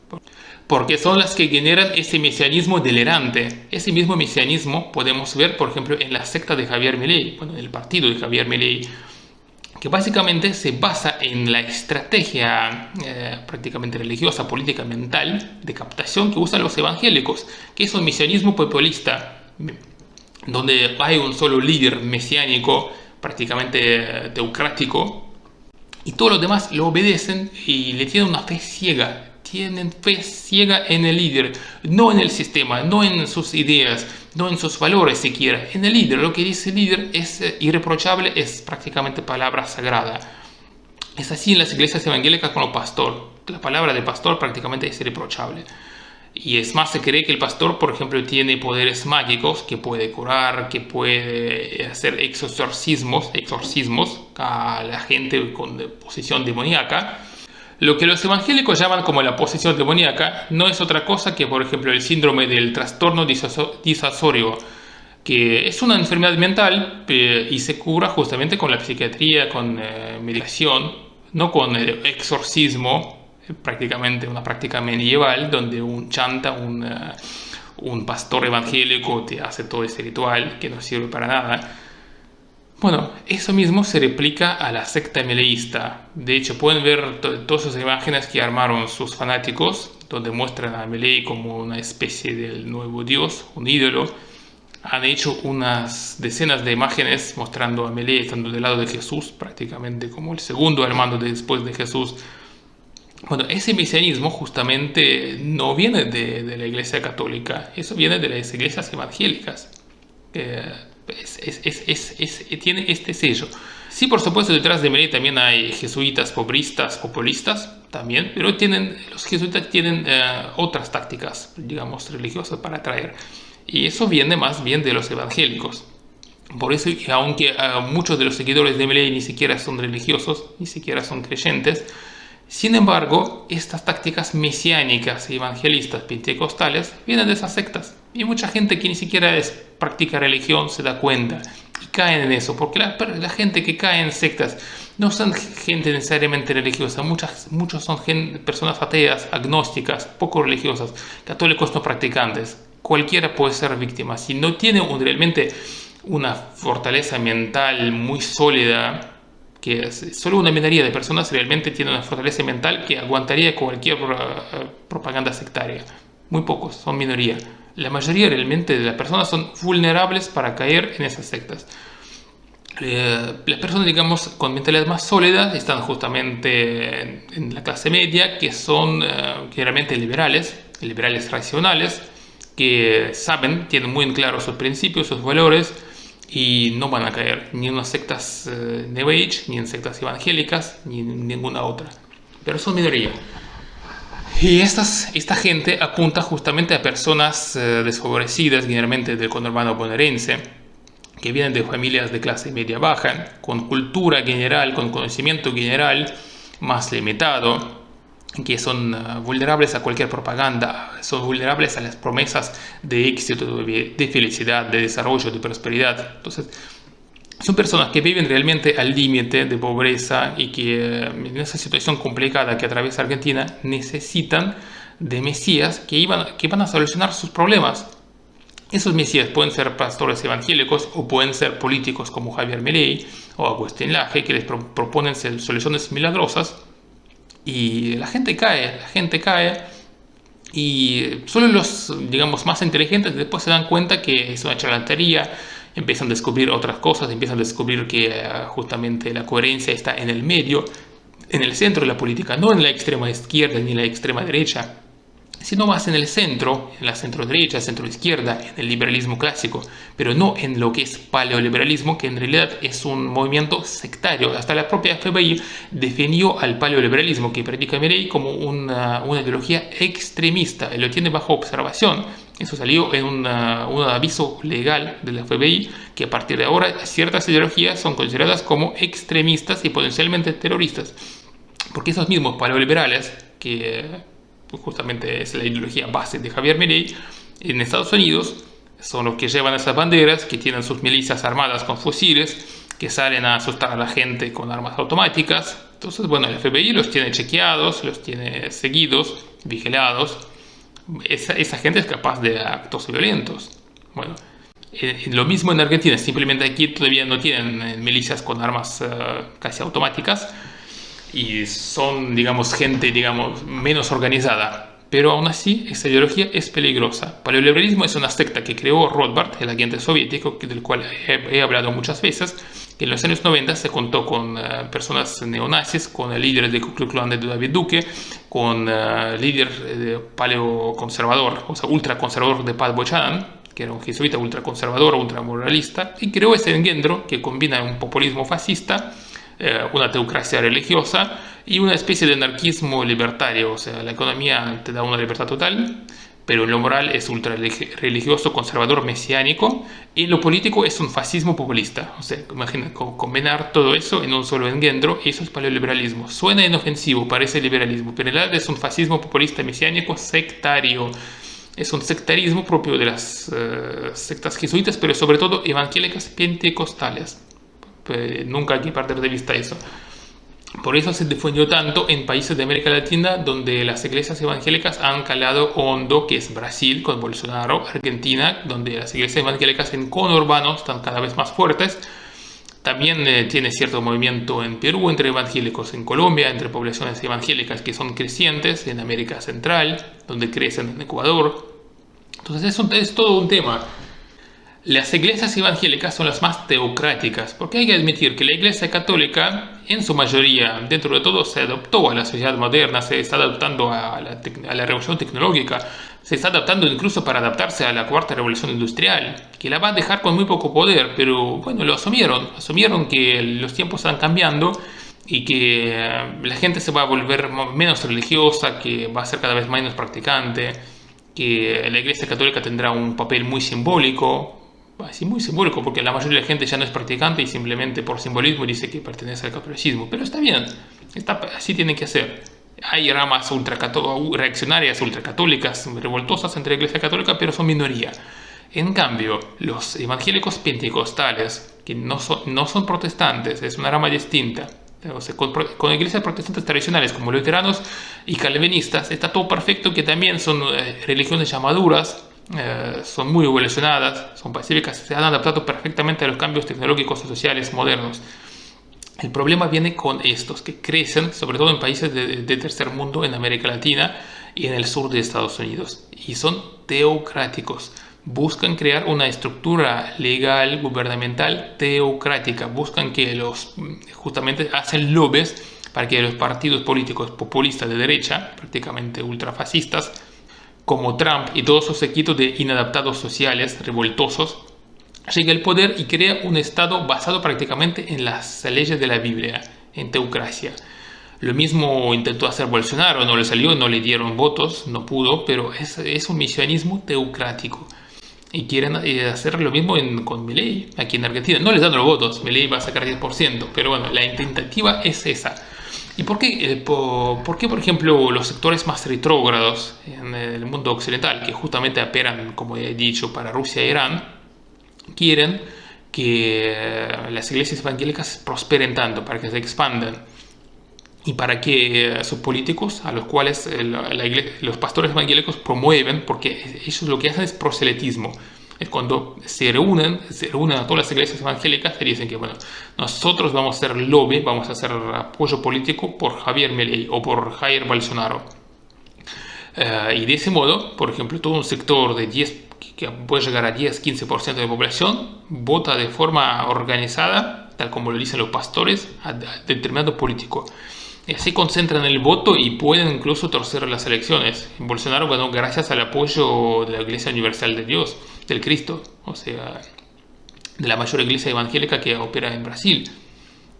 porque son las que generan ese mesianismo delirante. Ese mismo mesianismo podemos ver, por ejemplo, en la secta de Javier Milei, en el partido de Javier Milei, que básicamente se basa en la estrategia prácticamente religiosa, política, mental, de captación que usan los evangélicos, que es un mesianismo populista, donde hay un solo líder mesiánico, prácticamente teocrático, y todos los demás lo obedecen y le tienen una fe ciega. Tienen fe ciega en el líder, no en el sistema, no en sus ideas, no en sus valores siquiera. En el líder, lo que dice el líder es irreprochable, es prácticamente palabra sagrada. Es así en las iglesias evangélicas con el pastor. La palabra del pastor prácticamente es irreprochable. Y es más, se cree que el pastor, por ejemplo, tiene poderes mágicos, que puede curar, que puede hacer exorcismos a la gente con posesión demoníaca. Lo que los evangélicos llaman como la posesión demoníaca no es otra cosa que, por ejemplo, el síndrome del trastorno disosorio, que es una enfermedad mental y se cura justamente con la psiquiatría, con medicación, no con el exorcismo, prácticamente una práctica medieval donde un chanta, un pastor evangélico te hace todo ese ritual que no sirve para nada. Bueno, eso mismo se replica a la secta mileísta. De hecho, pueden ver todas esas imágenes que armaron sus fanáticos, donde muestran a Milei como una especie del nuevo dios, un ídolo. Han hecho unas decenas de imágenes mostrando a Milei estando del lado de Jesús, prácticamente como el segundo al mando después de Jesús. Bueno, ese mesianismo justamente no viene de la Iglesia Católica, eso viene de las iglesias evangélicas. Tiene este sello. Sí, por supuesto, detrás de Milei también hay jesuitas populistas también, pero los jesuitas tienen otras tácticas, digamos, religiosas para atraer. Y eso viene más bien de los evangélicos. Por eso, aunque muchos de los seguidores de Milei ni siquiera son religiosos, ni siquiera son creyentes, sin embargo, estas tácticas mesiánicas, evangelistas, pentecostales, vienen de esas sectas. Y mucha gente que ni siquiera practica religión se da cuenta y caen en eso, porque la gente que cae en sectas no son gente necesariamente religiosa, muchos son personas ateas, agnósticas, poco religiosas, católicos no practicantes. Cualquiera puede ser víctima. Si no tiene realmente una fortaleza mental muy sólida, que solo una minoría de personas realmente tiene una fortaleza mental que aguantaría cualquier propaganda sectaria. Muy pocos, son minoría. la mayoría realmente de las personas son vulnerables para caer en esas sectas. Las personas, digamos, con mentalidad más sólida están justamente en la clase media, que son generalmente liberales racionales, que saben, tienen muy en claro sus principios, sus valores, y no van a caer ni en unas sectas New Age, ni en sectas evangélicas, ni en ninguna otra. Pero son minoría. Y esta gente apunta justamente a personas desfavorecidas, generalmente del conurbano bonaerense, que vienen de familias de clase media baja, con cultura general, con conocimiento general más limitado, que son vulnerables a cualquier propaganda, son vulnerables a las promesas de éxito, de felicidad, de desarrollo, de prosperidad. Entonces, son personas que viven realmente al límite de pobreza y que en esa situación complicada que atraviesa Argentina necesitan de mesías que van a solucionar sus problemas. Esos mesías pueden ser pastores evangélicos o pueden ser políticos como Javier Milei o Agustín Laje, que les proponen soluciones milagrosas, y la gente cae, y solo los, digamos, más inteligentes después se dan cuenta que es una charlatanería, empiezan a descubrir otras cosas, empiezan a descubrir que justamente la coherencia está en el medio, en el centro de la política, no en la extrema izquierda ni en la extrema derecha, sino más en el centro, en la centro derecha, centro izquierda, en el liberalismo clásico, pero no en lo que es paleoliberalismo, que en realidad es un movimiento sectario. Hasta la propia FBI definió al paleoliberalismo que practica Milei como una ideología extremista, y lo tiene bajo observación. Eso salió en un aviso legal de la FBI, que a partir de ahora ciertas ideologías son consideradas como extremistas y potencialmente terroristas, porque esos mismos paleoliberales, que justamente es la ideología base de Javier Milei, en Estados Unidos son los que llevan esas banderas, que tienen sus milicias armadas con fusiles, que salen a asustar a la gente con armas automáticas. Entonces, bueno, el FBI los tiene chequeados, los tiene seguidos, vigilados. Esa gente es capaz de actos violentos. Bueno, lo mismo en Argentina, simplemente aquí todavía no tienen milicias con armas casi automáticas, y son, digamos, gente, digamos, menos organizada. Pero aún así, esa ideología es peligrosa. Paleoliberalismo es una secta que creó Rothbard, el agente soviético, del cual he hablado muchas veces. En los años 90 se contó con personas neonazis, con el líder del Ku Klux Klan de David Duque, con el líder paleoconservador, o sea, ultraconservador de Pat Buchanan, que era un jesuita ultraconservador, ultramoralista, y creó ese engendro que combina un populismo fascista, una teocracia religiosa y una especie de anarquismo libertario. O sea, la economía te da una libertad total, pero en lo moral es ultra religioso, conservador, mesiánico, y en lo político es un fascismo populista. O sea, imagina combinar todo eso en un solo engendro, y eso es paleoliberalismo. Suena inofensivo, parece liberalismo, pero en realidad es un fascismo populista mesiánico sectario. Es un sectarismo propio de las sectas jesuitas, pero sobre todo evangélicas pentecostales. Nunca hay que perder de vista eso. Por eso se difundió tanto en países de América Latina, donde las iglesias evangélicas han calado hondo, que es Brasil con Bolsonaro, Argentina, donde las iglesias evangélicas en conurbano están cada vez más fuertes. También tiene cierto movimiento en Perú entre evangélicos, en Colombia entre poblaciones evangélicas que son crecientes, en América Central, donde crecen en Ecuador. Entonces es todo un tema. Las iglesias evangélicas son las más teocráticas, porque hay que admitir que la iglesia católica, en su mayoría, dentro de todo, se adaptó a la sociedad moderna, se está adaptando a la revolución tecnológica, se está adaptando incluso para adaptarse a la cuarta revolución industrial, que la va a dejar con muy poco poder, pero bueno, lo asumieron que los tiempos están cambiando y que la gente se va a volver menos religiosa, que va a ser cada vez menos practicante, que la iglesia católica tendrá un papel muy simbólico. Así muy simbólico, porque la mayoría de la gente ya no es practicante y simplemente por simbolismo dice que pertenece al catolicismo. Pero está bien, así tienen que ser. Hay ramas reaccionarias, ultracatólicas, revoltosas entre la iglesia católica, pero son minoría. En cambio, los evangélicos pentecostales, que no son protestantes, es una rama distinta. O sea, con iglesias protestantes tradicionales como luteranos y calvinistas está todo perfecto, que también son religiones ya maduras, son muy evolucionadas, son pacíficas, se han adaptado perfectamente a los cambios tecnológicos y sociales modernos. El problema viene con estos que crecen, sobre todo en países de tercer mundo, en América Latina, y en el sur de Estados Unidos. Y son teocráticos. Buscan crear una estructura legal, gubernamental, teocrática. Buscan que justamente hacen lobbies para que los partidos políticos populistas de derecha, prácticamente ultrafascistas, como Trump y todos sus equipos de inadaptados sociales, revoltosos, llegue al poder y crea un Estado basado prácticamente en las leyes de la Biblia, en teocracia. Lo mismo intentó hacer Bolsonaro, no le salió, no le dieron votos, no pudo, pero es un misionismo teocrático. Y quieren hacer lo mismo con Milei, aquí en Argentina. No les dan los votos, Milei va a sacar 10%, pero bueno, la tentativa es esa. ¿Y por qué, por ejemplo, los sectores más retrógrados en el mundo occidental, que justamente operan, como he dicho, para Rusia e Irán, quieren que las iglesias evangélicas prosperen tanto, para que se expandan? Y para que sus políticos, a los cuales los pastores evangélicos promueven, porque ellos lo que hacen es proselitismo. Es cuando se reúnen a todas las iglesias evangélicas y dicen que, bueno, nosotros vamos a hacer lobby, vamos a hacer apoyo político por Javier Milei o por Jair Bolsonaro. Y de ese modo, por ejemplo, todo un sector de 10, que puede llegar a 10-15% de la población, vota de forma organizada, tal como lo dicen los pastores, a determinado político. Y así concentran el voto y pueden incluso torcer las elecciones. Bolsonaro ganó gracias al apoyo de la Iglesia Universal de Dios, del Cristo, o sea, de la mayor iglesia evangélica que opera en Brasil.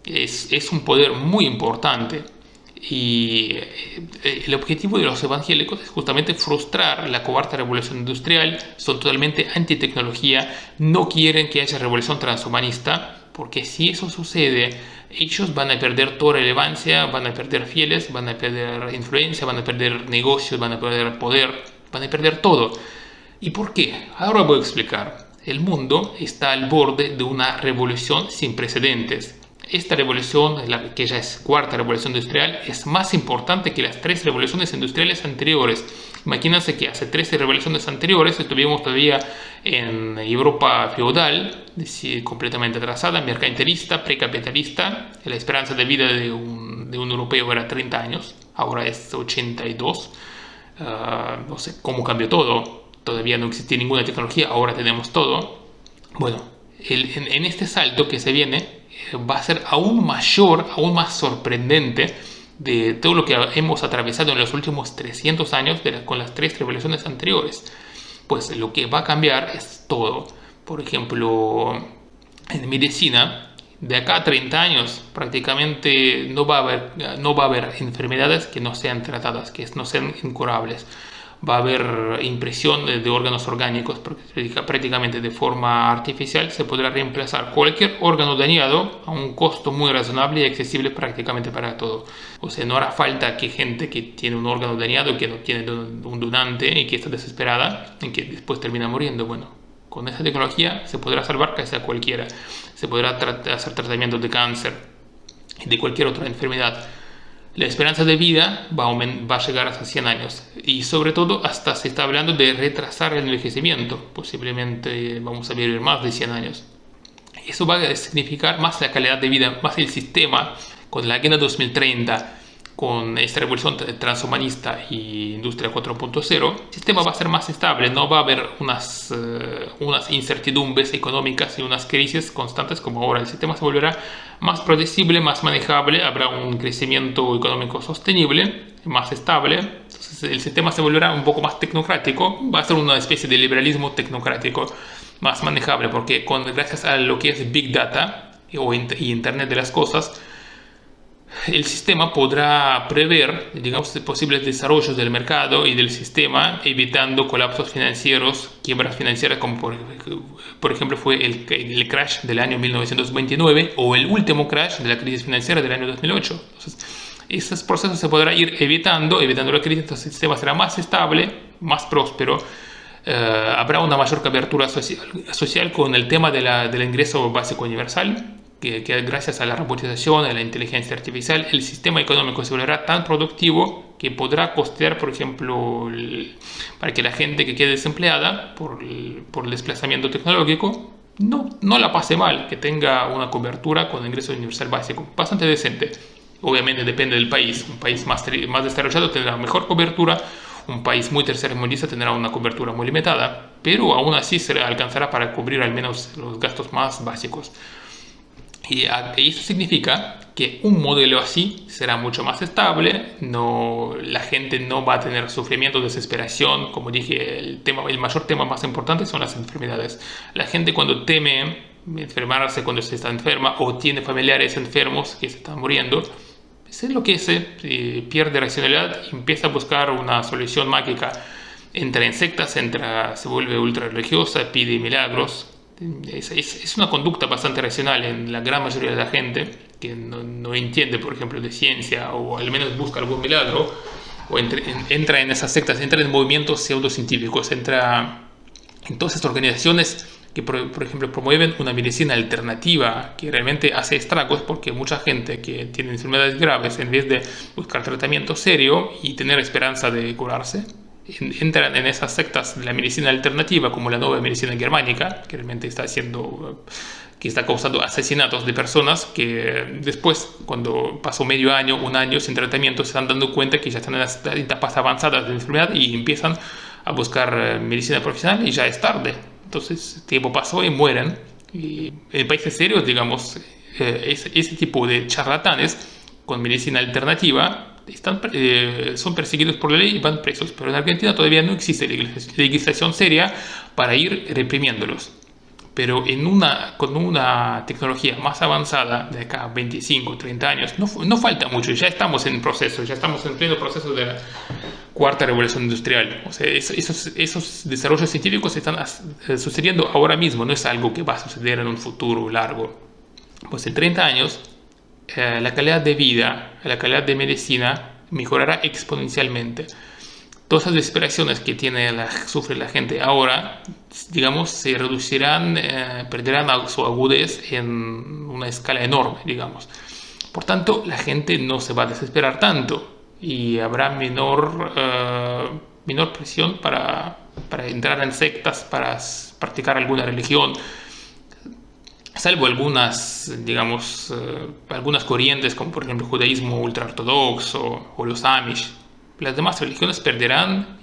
Es un poder muy importante. Y el objetivo de los evangélicos es justamente frustrar la cuarta revolución industrial. Son totalmente anti-tecnología, no quieren que haya revolución transhumanista, porque si eso sucede, ellos van a perder toda relevancia, van a perder fieles, van a perder influencia, van a perder negocios, van a perder poder, van a perder todo. ¿Y por qué? Ahora voy a explicar. El mundo está al borde de una revolución sin precedentes. Esta revolución, que ya es cuarta revolución industrial, es más importante que las 3 revoluciones industriales anteriores. Imagínense que hace 13 revoluciones anteriores estuvimos todavía en Europa feudal, completamente atrasada, mercantilista, precapitalista. La esperanza de vida de un europeo era 30 años, ahora es 82. No sé cómo cambió todo. Todavía no existía ninguna tecnología, ahora tenemos todo. Bueno, en este salto que se viene va a ser aún mayor, aún más sorprendente de todo lo que hemos atravesado en los últimos 300 años con las 3 revoluciones anteriores. Pues lo que va a cambiar es todo. Por ejemplo, en medicina, de acá a 30 años prácticamente no va a haber enfermedades que no sean tratadas, que no sean incurables. Va a haber impresión de órganos orgánicos, prácticamente de forma artificial se podrá reemplazar cualquier órgano dañado a un costo muy razonable y accesible prácticamente para todo. O sea, no hará falta que gente que tiene un órgano dañado, que no tiene un donante y que está desesperada y que después termina muriendo. Bueno, con esa tecnología se podrá salvar casi a cualquiera. Se podrá hacer tratamientos de cáncer y de cualquier otra enfermedad. La esperanza de vida va a llegar hasta 100 años y sobre todo hasta se está hablando de retrasar el envejecimiento. Posiblemente vamos a vivir más de 100 años. Eso va a significar más la calidad de vida, más el sistema con la Agenda 2030, con esta revolución transhumanista y Industria 4.0. El sistema va a ser más estable, no va a haber unas incertidumbres económicas y unas crisis constantes como ahora. El sistema se volverá más predecible, más manejable, habrá un crecimiento económico sostenible, más estable. Entonces el sistema se volverá un poco más tecnocrático, va a ser una especie de liberalismo tecnocrático, más manejable, porque gracias a lo que es Big Data y Internet de las cosas, el sistema podrá prever, digamos, posibles desarrollos del mercado y del sistema, evitando colapsos financieros, quiebras financieras, como por ejemplo fue el crash del año 1929 o el último crash de la crisis financiera del año 2008. Entonces, esos procesos se podrán ir evitando la crisis. Entonces el sistema será más estable, más próspero. Habrá una mayor cobertura social con el tema del ingreso básico universal, que gracias a la robotización, a la inteligencia artificial, el sistema económico se volverá tan productivo que podrá costear, por ejemplo, para que la gente que quede desempleada por el desplazamiento tecnológico no la pase mal, que tenga una cobertura con ingreso universal básico bastante decente. Obviamente depende del país. Un país más desarrollado tendrá mejor cobertura, un país muy tercermundista tendrá una cobertura muy limitada, pero aún así se alcanzará para cubrir al menos los gastos más básicos. Y eso significa que un modelo así será mucho más estable, la gente no va a tener sufrimiento, desesperación. Como dije, el mayor tema más importante son las enfermedades. La gente cuando teme enfermarse, cuando se está enferma o tiene familiares enfermos que se están muriendo, se enloquece, pierde racionalidad y empieza a buscar una solución mágica. Entra en sectas, se vuelve ultra religiosa, pide milagros. Es una conducta bastante racional en la gran mayoría de la gente que no entiende, por ejemplo, de ciencia o al menos busca algún milagro, o entra en esas sectas, entra en movimientos pseudocientíficos, entra en todas estas organizaciones que, por ejemplo, promueven una medicina alternativa que realmente hace estragos, porque mucha gente que tiene enfermedades graves, en vez de buscar tratamiento serio y tener esperanza de curarse, entran en esas sectas de la medicina alternativa, como la nueva medicina germánica, que realmente está causando asesinatos de personas que después, cuando pasó medio año, un año sin tratamiento, se están dando cuenta que ya están en las etapas avanzadas de la enfermedad y empiezan a buscar medicina profesional y ya es tarde. Entonces, el tiempo pasó y mueren. Y en países serios, digamos, ese tipo de charlatanes con medicina alternativa son perseguidos por la ley y van presos, pero en Argentina todavía no existe legislación seria para ir reprimiéndolos. Pero con una tecnología más avanzada de acá a 25, 30 años, no falta mucho, ya estamos en proceso, ya estamos en pleno proceso de la cuarta revolución industrial. O sea, esos desarrollos científicos están sucediendo ahora mismo, no es algo que va a suceder en un futuro largo. Pues en 30 años la calidad de vida, la calidad de medicina mejorará exponencialmente. Todas las desesperaciones que sufre la gente ahora, digamos, se reducirán, perderán su agudez en una escala enorme, digamos. Por tanto, la gente no se va a desesperar tanto y habrá menor presión para entrar en sectas, para practicar alguna religión. Salvo algunas, digamos, algunas corrientes, como por ejemplo el judaísmo ultraortodoxo o los Amish. Las demás religiones perderán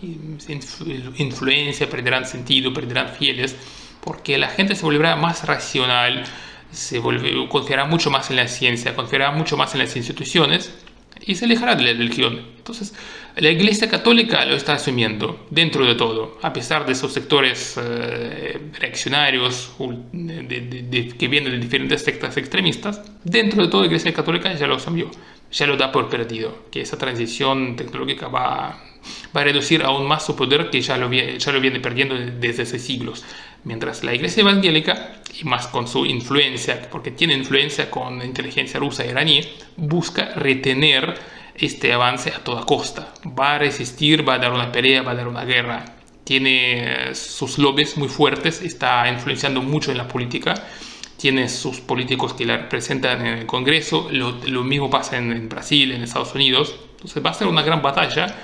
influencia, perderán sentido, perderán fieles, porque la gente se volverá más racional, confiará mucho más en la ciencia, confiará mucho más en las instituciones y se alejará de la religión. Entonces, la Iglesia Católica lo está asumiendo dentro de todo, a pesar de esos sectores reaccionarios que vienen de diferentes sectas extremistas. Dentro de todo, la Iglesia Católica ya lo asumió, ya lo da por perdido, que esa transición tecnológica va a reducir aún más su poder, que ya lo viene perdiendo desde hace siglos. Mientras la Iglesia Evangélica, y más con su influencia, porque tiene influencia con la inteligencia rusa e iraní, busca retener este avance a toda costa. Va a resistir, va a dar una pelea, va a dar una guerra. Tiene sus lobbies muy fuertes, está influenciando mucho en la política. Tiene sus políticos que la representan en el Congreso. Lo mismo pasa en Brasil, en Estados Unidos. Entonces va a ser una gran batalla.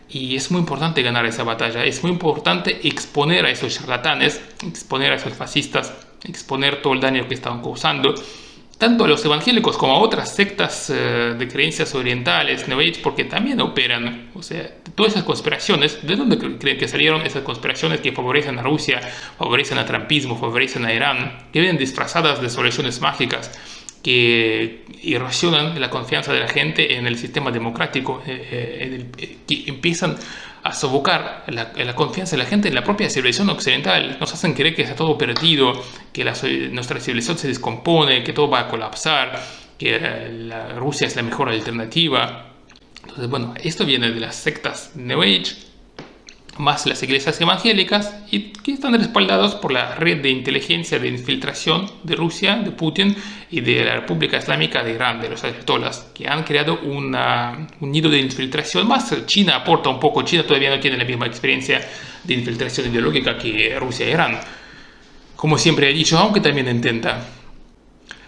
Y es muy importante ganar esa batalla, es muy importante exponer a esos charlatanes, exponer a esos fascistas, exponer todo el daño que están causando, tanto a los evangélicos como a otras sectas de creencias orientales, New Age, porque también operan. O sea, todas esas conspiraciones, ¿de dónde creen que salieron esas conspiraciones que favorecen a Rusia, favorecen a trumpismo, favorecen a Irán, que vienen disfrazadas de soluciones mágicas, que erosionan la confianza de la gente en el sistema democrático, que empiezan a sofocar la confianza de la gente en la propia civilización occidental? Nos hacen creer que está todo perdido, que nuestra civilización se descompone, que todo va a colapsar, que la Rusia es la mejor alternativa. Entonces, bueno, esto viene de las sectas New Age, más las iglesias evangélicas, y que están respaldados por la red de inteligencia de infiltración de Rusia, de Putin y de la República Islámica de Irán, de los ayatolás, que han creado un nido de infiltración. Más China aporta un poco. China todavía no tiene la misma experiencia de infiltración ideológica que Rusia e Irán, como siempre he dicho, aunque también intenta.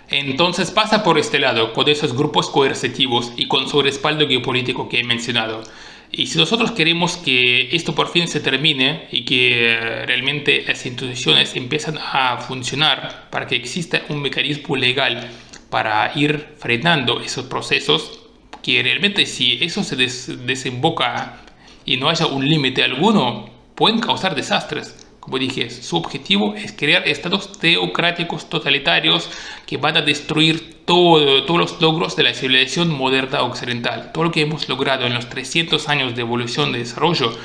Entonces pasa por este lado, con esos grupos coercitivos y con su respaldo geopolítico que he mencionado. Y si nosotros queremos que esto por fin se termine y que realmente las instituciones empiezan a funcionar para que exista un mecanismo legal para ir frenando esos procesos, que realmente si eso se desemboca y no haya un límite alguno, pueden causar desastres. Como dije, su objetivo es crear estados teocráticos totalitarios que van a destruir todos los logros de la civilización moderna occidental. Todo lo que hemos logrado en los 300 años de evolución y desarrollo,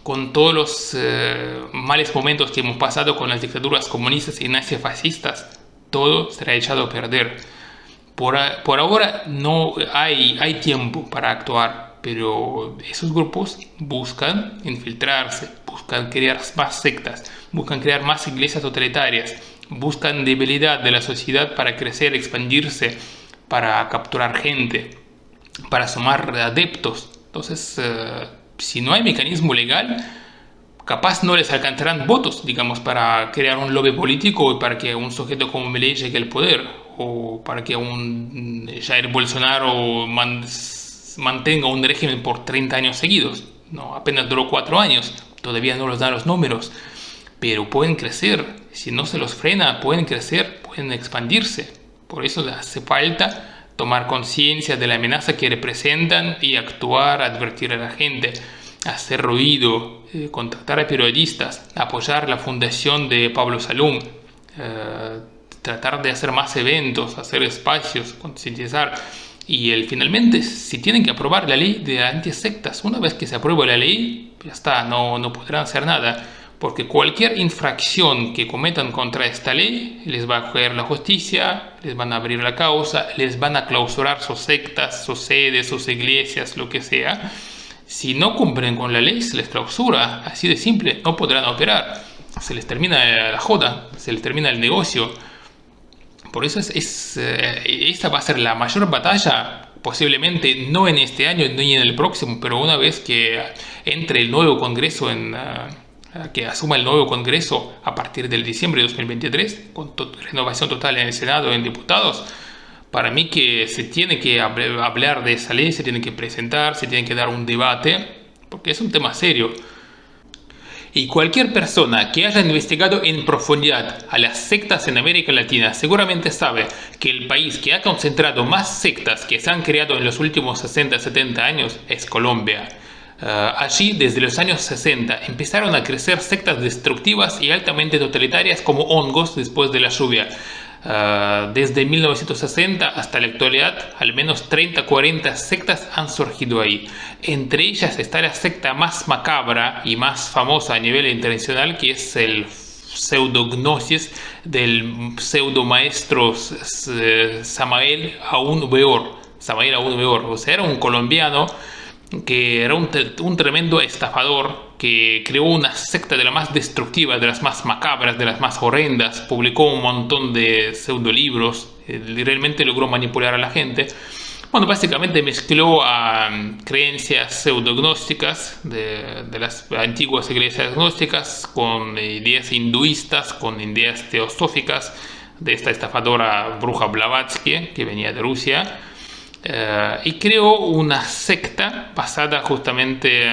con todos los males momentos que hemos pasado con las dictaduras comunistas y nazifascistas, todo será echado a perder. Por ahora no hay tiempo para actuar, pero esos grupos buscan infiltrarse, buscan crear más sectas, buscan crear más iglesias totalitarias, buscan debilidad de la sociedad para crecer, expandirse, para capturar gente, para sumar adeptos. Entonces, si no hay mecanismo legal, capaz no les alcanzarán votos, digamos, para crear un lobby político y para que un sujeto como Milei llegue al poder, o para que un Jair Bolsonaro mantenga un régimen por 30 años seguidos. No, apenas duró 4 años, todavía no los dan los números, pero pueden crecer. Si no se los frena, pueden crecer, pueden expandirse. Por eso hace falta tomar conciencia de la amenaza que representan y actuar, advertir a la gente, hacer ruido, contactar a periodistas, apoyar la fundación de Pablo Salum, tratar de hacer más eventos, hacer espacios, concientizar. Y finalmente, si tienen que aprobar la ley de antisectas, una vez que se apruebe la ley, ya está, no podrán hacer nada, porque cualquier infracción que cometan contra esta ley les va a coger la justicia, les van a abrir la causa, les van a clausurar sus sectas, sus sedes, sus iglesias, lo que sea. Si no cumplen con la ley, se les clausura, así de simple, no podrán operar, se les termina la joda, se les termina el negocio. Por eso esta va a ser la mayor batalla, posiblemente no en este año ni en el próximo, pero una vez que entre el nuevo Congreso, que asuma el nuevo Congreso a partir del diciembre de 2023, con renovación total en el Senado y en diputados, para mí que se tiene que hablar de esa ley, se tiene que presentar, se tiene que dar un debate, porque es un tema serio. Y cualquier persona que haya investigado en profundidad a las sectas en América Latina seguramente sabe que el país que ha concentrado más sectas que se han creado en los últimos 60-70 años es Colombia. Allí, desde los años 60, empezaron a crecer sectas destructivas y altamente totalitarias como hongos después de la lluvia. Desde 1960 hasta la actualidad, al menos 30-40 sectas han surgido ahí. Entre ellas está la secta más macabra y más famosa a nivel internacional, que es el pseudognosis del pseudo maestro Samael Aún Weor. O sea, era un colombiano que era un tremendo estafador que creó una secta de las más destructivas, de las más macabras, de las más horrendas, publicó un montón de pseudolibros, realmente logró manipular a la gente. Bueno, básicamente mezcló creencias pseudognósticas de las antiguas iglesias gnósticas con ideas hinduistas, con ideas teosóficas de esta estafadora bruja Blavatsky, que venía de Rusia. Y creó una secta basada justamente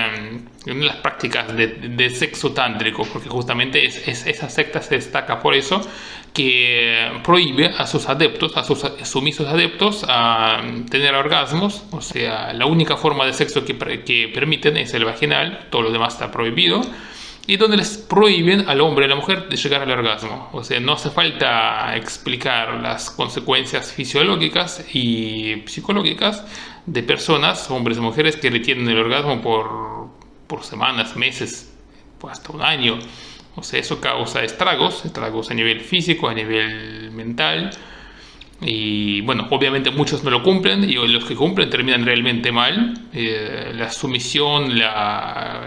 en las prácticas de sexo tántrico, porque justamente esa secta se destaca por eso, que prohíbe a sus adeptos, a sus sumisos adeptos, a tener orgasmos. O sea, la única forma de sexo que permiten es el vaginal, todo lo demás está prohibido, y donde les prohíben al hombre y a la mujer de llegar al orgasmo. O sea, no hace falta explicar las consecuencias fisiológicas y psicológicas de personas, hombres y mujeres, que retienen el orgasmo por semanas, meses, hasta un año. O sea, eso causa estragos a nivel físico, a nivel mental. Y bueno, obviamente muchos no lo cumplen, y los que cumplen terminan realmente mal. La sumisión, la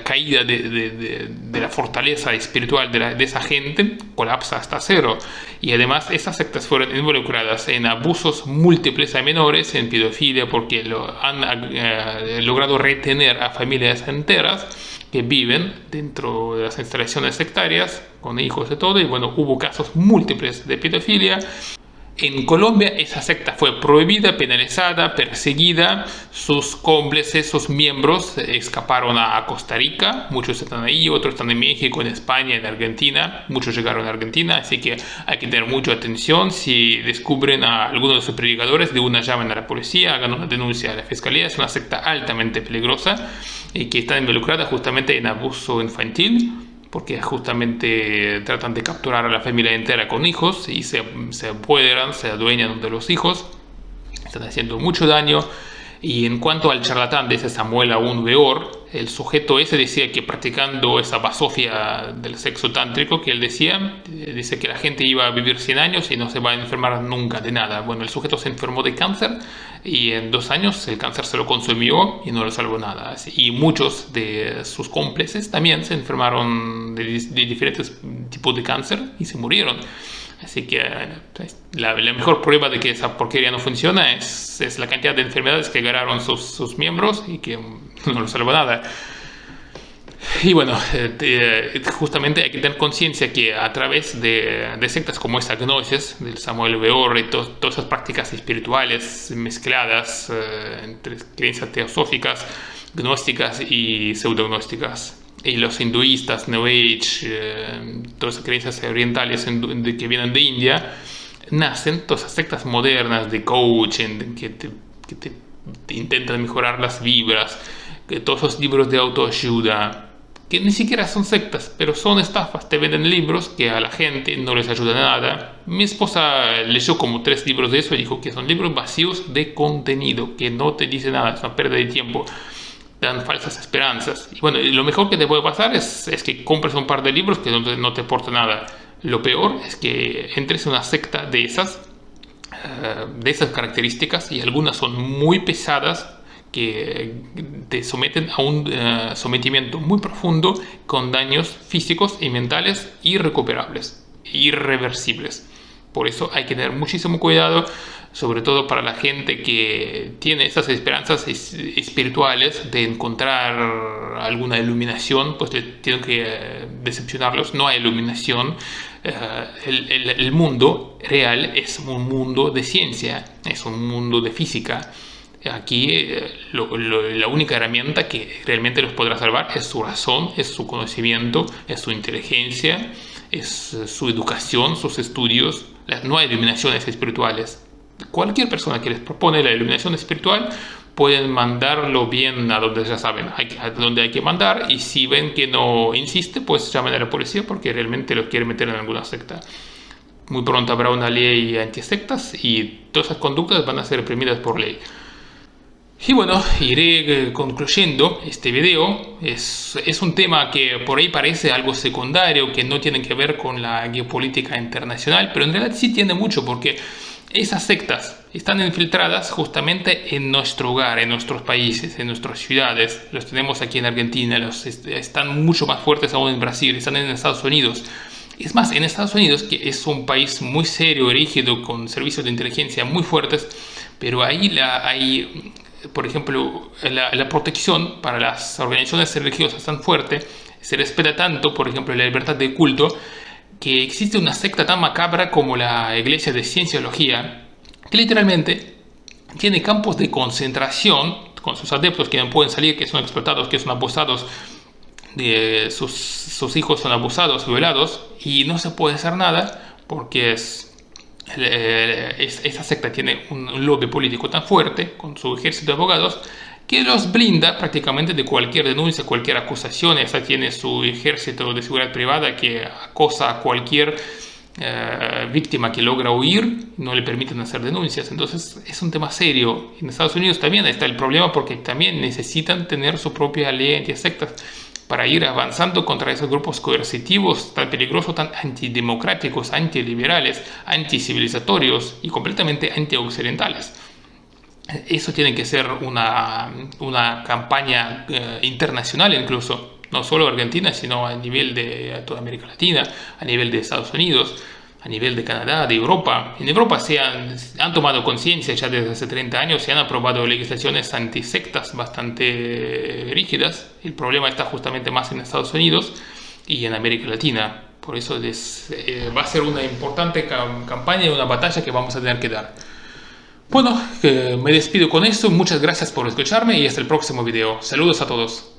caída de la fortaleza espiritual de esa gente colapsa hasta cero. Y además esas sectas fueron involucradas en abusos múltiples a menores, en pedofilia, porque han logrado retener a familias enteras que viven dentro de las instalaciones sectarias con hijos y todo. Y bueno, hubo casos múltiples de pedofilia. En Colombia esa secta fue prohibida, penalizada, perseguida, sus cómplices, sus miembros escaparon a Costa Rica, muchos están ahí, otros están en México, en España, en Argentina, muchos llegaron a Argentina, así que hay que tener mucha atención. Si descubren a alguno de sus predicadores, de una llamen a la policía, hagan una denuncia a la fiscalía. Es una secta altamente peligrosa y que está involucrada justamente en abuso infantil, porque justamente tratan de capturar a la familia entera con hijos y se apoderan, se adueñan de los hijos, están haciendo mucho daño. Y en cuanto al charlatán de ese Samuel Aún Weor, el sujeto ese decía que practicando esa basofia del sexo tántrico que él decía, dice que la gente iba a vivir 100 años y no se va a enfermar nunca de nada. Bueno, el sujeto se enfermó de cáncer y en 2 años el cáncer se lo consumió y no le salvó nada. Y muchos de sus cómplices también se enfermaron de diferentes tipos de cáncer y se murieron. Así que la mejor prueba de que esa porquería no funciona es la cantidad de enfermedades que agarraron sus miembros y que no les salvó nada. Y bueno, justamente hay que tener conciencia que a través de sectas como esta Gnosis, del Samuel Weor y todas esas prácticas espirituales mezcladas entre creencias teosóficas, gnósticas y pseudognósticas, y los hinduistas, New Age, todas esas creencias orientales que vienen de India, nacen todas esas sectas modernas de coaching que te intentan mejorar las vibras, que todos esos libros de autoayuda, que ni siquiera son sectas, pero son estafas. Te venden libros que a la gente no les ayuda nada. Mi esposa leyó como 3 libros de eso y dijo que son libros vacíos de contenido, que no te dice nada, es una pérdida de tiempo, dan falsas esperanzas. Y bueno, lo mejor que te puede pasar es que compres un par de libros que no te aportan nada. Lo peor es que entres en una secta de esas características, y algunas son muy pesadas, que te someten a un sometimiento muy profundo con daños físicos y mentales irrecuperables, irreversibles. Por eso hay que tener muchísimo cuidado, sobre todo para la gente que tiene esas esperanzas espirituales de encontrar alguna iluminación, pues tienen que decepcionarlos. No hay iluminación. El mundo real es un mundo de ciencia, es un mundo de física. Aquí la única herramienta que realmente los podrá salvar es su razón, es su conocimiento, es su inteligencia, es su educación, sus estudios. No hay iluminaciones espirituales. Cualquier persona que les propone la iluminación espiritual pueden mandarlo bien a donde ya saben, a donde hay que mandar, y si ven que no insiste, pues llamen a la policía porque realmente los quiere meter en alguna secta. Muy pronto habrá una ley antisectas y todas esas conductas van a ser reprimidas por ley. Y bueno, iré concluyendo este video. Es un tema que por ahí parece algo secundario, que no tiene que ver con la geopolítica internacional, pero en realidad sí tiene mucho, porque esas sectas están infiltradas justamente en nuestro hogar, en nuestros países, en nuestras ciudades. Los tenemos aquí en Argentina, están mucho más fuertes aún en Brasil, están en Estados Unidos. Es más, en Estados Unidos, que es un país muy serio, rígido, con servicios de inteligencia muy fuertes, pero ahí hay, por ejemplo, la protección para las organizaciones religiosas tan fuerte, se respeta tanto, por ejemplo, la libertad de culto, que existe una secta tan macabra como la Iglesia de Cienciología, que literalmente tiene campos de concentración con sus adeptos que no pueden salir, que son explotados, que son abusados, sus hijos son abusados, violados, y no se puede hacer nada porque esa secta tiene un lobby político tan fuerte con su ejército de abogados que los blinda prácticamente de cualquier denuncia, cualquier acusación. Esa tiene su ejército de seguridad privada que acosa a cualquier víctima que logra huir, no le permiten hacer denuncias. Entonces es un tema serio. En Estados Unidos también está el problema, porque también necesitan tener su propia ley antisectas para ir avanzando contra esos grupos coercitivos tan peligrosos, tan antidemocráticos, antiliberales, anticivilizatorios y completamente antioccidentales. Eso tiene que ser una campaña internacional, incluso, no solo Argentina, sino a nivel de toda América Latina, a nivel de Estados Unidos, a nivel de Canadá, de Europa. En Europa han tomado conciencia ya desde hace 30 años, se han aprobado legislaciones antisectas bastante rígidas. El problema está justamente más en Estados Unidos y en América Latina, Por eso va a ser una importante campaña y una batalla que vamos a tener que dar. Bueno, me despido con esto. Muchas gracias por escucharme y hasta el próximo video. Saludos a todos.